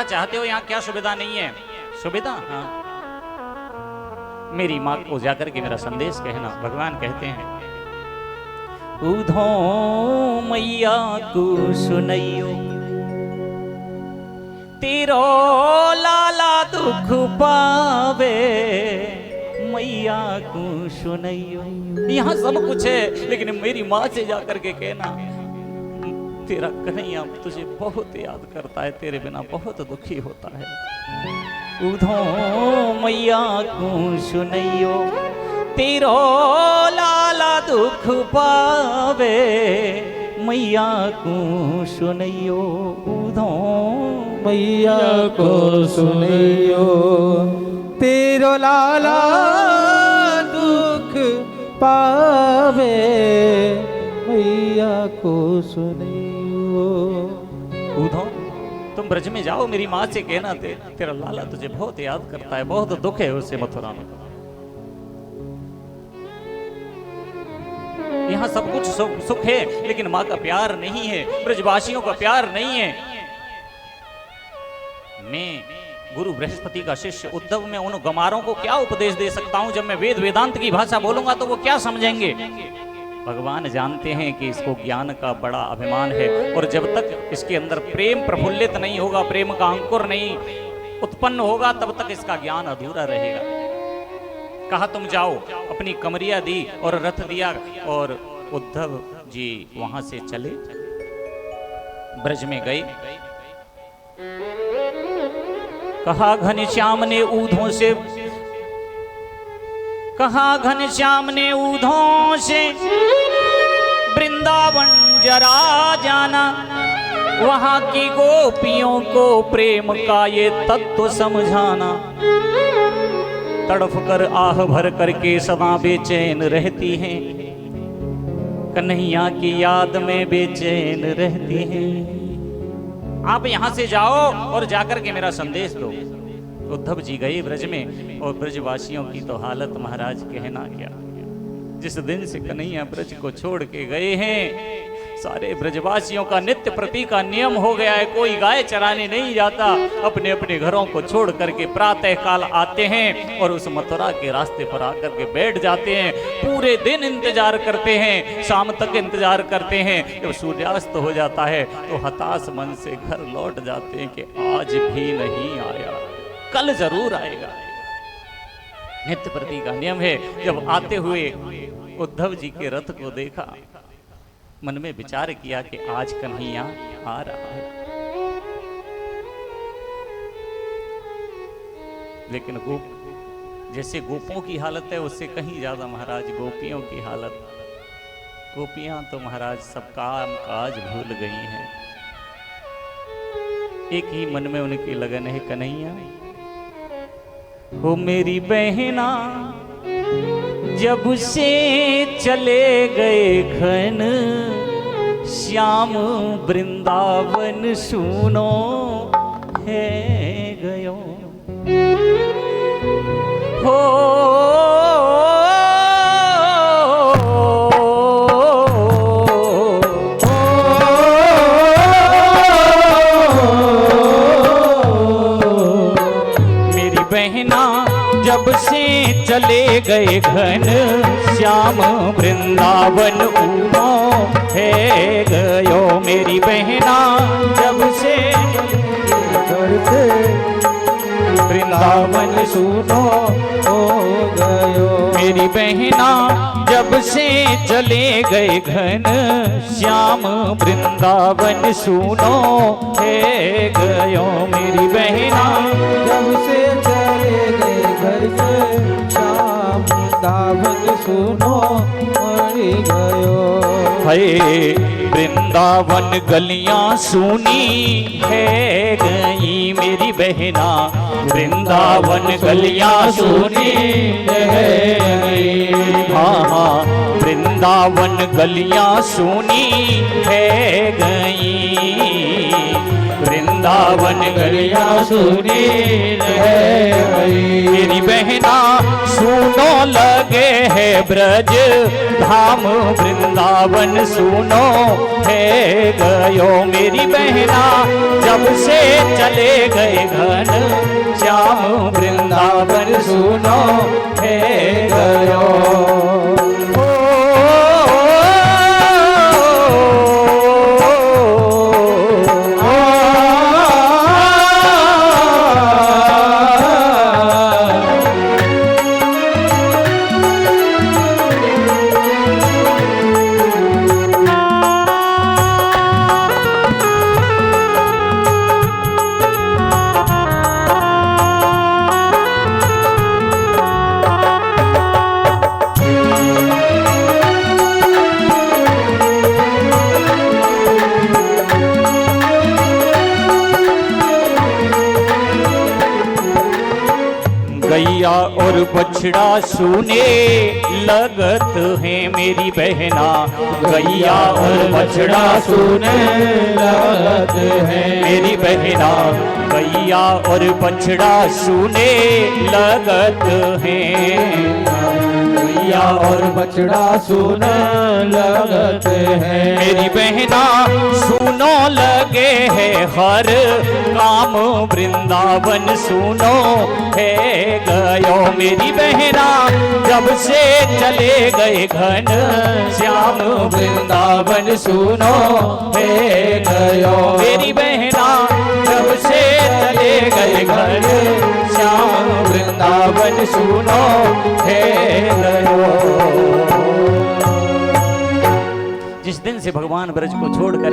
चाहते हो? यहाँ क्या सुविधा नहीं है? सुविधा, हाँ, मेरी माँ को जाकर के मेरा संदेश कहना। भगवान कहते हैं, उधो मैया को सुनैयो, तेरो लाला दुख पावे, मैया को सुनैयो। यहाँ सब कुछ है, लेकिन मेरी माँ से जाकर के कहना, तेरा कन्हैया तुझे बहुत याद करता है, तेरे बिना बहुत दुखी होता है। उधो मैया को सुनैयो, तेरो लाला दुख पावे, मैया को सुनैयो। उधो मैया को सुनैयो, तेरो लाला दुख पावे, मैया को सुनैयो। उधो तुम ब्रज में जाओ, मेरी माँ से कहना, तेरा लाला तुझे बहुत याद करता है, बहुत दुख है उसे मथुरा में। यहाँ सब कुछ सुख है, लेकिन माँ का प्यार नहीं है, ब्रजवासियों का प्यार नहीं है। मैं गुरु बृहस्पति का शिष्य उद्धव में उन गमारों को क्या उपदेश दे सकता हूं? जब मैं वेद वेदांत की भाषा बोलूंगा तो वो क्या समझेंगे? भगवान जानते हैं कि इसको ज्ञान का बड़ा अभिमान है, और जब तक इसके अंदर प्रेम प्रफुल्लित नहीं होगा, प्रेम का अंकुर नहीं उत्पन्न होगा, तब तक इसका ज्ञान अधूरा रहेगा। कहा तुम जाओ, अपनी कमरिया दी और रथ दिया, और उद्धव जी वहां से चले, ब्रज में गए। कहा घनश्याम ने ऊधों से, कहा घनश्याम ने ऊधों से, वृंदावन जरा जाना, वहां की गोपियों को प्रेम का ये तत्व समझाना। तड़फ कर आह भर करके सदा बेचैन रहती हैं, कन्हैया की याद में बेचैन रहती हैं। आप यहां से जाओ और जाकर के मेरा संदेश दो। उद्धव जी गए ब्रज में, और ब्रजवासियों की तो हालत महाराज कहना क्या। जिस दिन से कन्हैया ब्रज को छोड़ के गए हैं, सारे ब्रजवासियों का नित्य प्रति का नियम हो गया है, कोई गाय चराने नहीं जाता, अपने अपने घरों को छोड़ करके प्रातः काल आते हैं और उस मथुरा के रास्ते पर आकर के बैठ जाते हैं। पूरे दिन इंतजार करते हैं, शाम तक इंतजार करते हैं। जब सूर्यास्त हो जाता है तो हताश मन से घर लौट जाते हैं कि आज भी नहीं आया, कल जरूर आएगा। नित्य प्रति का नियम है। जब आते हुए उद्धव जी के रथ को देखा, मन में विचार किया कि आज कन्हैया आ रहा है। लेकिन जैसे गोपों की हालत है, उससे कहीं ज्यादा महाराज गोपियों की हालत। गोपियां तो महाराज सब काम काज भूल गई हैं, एक ही मन में उनकी लगन है, कन्हैया हो मेरी बहना। जब से चले गए घन श्याम, वृंदावन सुनो है गयो हो। मेरी बहना जब से चले गए घन श्याम, वृंदावन उनो है गयो। मेरी बहना जब से घर से वृंदावन सुनो हो गयो। मेरी बहना जब से चले गए घन श्याम, वृंदावन सुनो है गयो। मेरी बहना जब से चले गए घर से श्याम, वृंदावन सुनो मरी गयो। है वृंदावन गलियां सुनी है गई मेरी बहना, वृंदावन गलियां सुनी है गई। हाँ हाँ, वृंदावन गलियां सुनी है गई। वृंदावन गरिया सुनी रह गई। मेरी बहना सुनो लगे है ब्रज धाम वृंदावन सुनो है गयो। मेरी बहना जब से चले गए घन श्याम वृंदावन सुनो है गयो। गैया और बछड़ा सुने लगत है मेरी बहना। गैया और बछड़ा सुने लगत है मेरी बहना। गैया और बछड़ा सुने लगत है। गैया और बछड़ा सुन लगत है मेरी बहना सुनो लगे है हर काम वृंदावन सुनो है गयो। मेरी बहना जब से चले गए घन श्याम वृंदावन सुनो है गयो। मेरी बहना जब से चले गए घन श्याम वृंदावन सुनो है गयो। जिस दिन से भगवान ब्रज को छोड़कर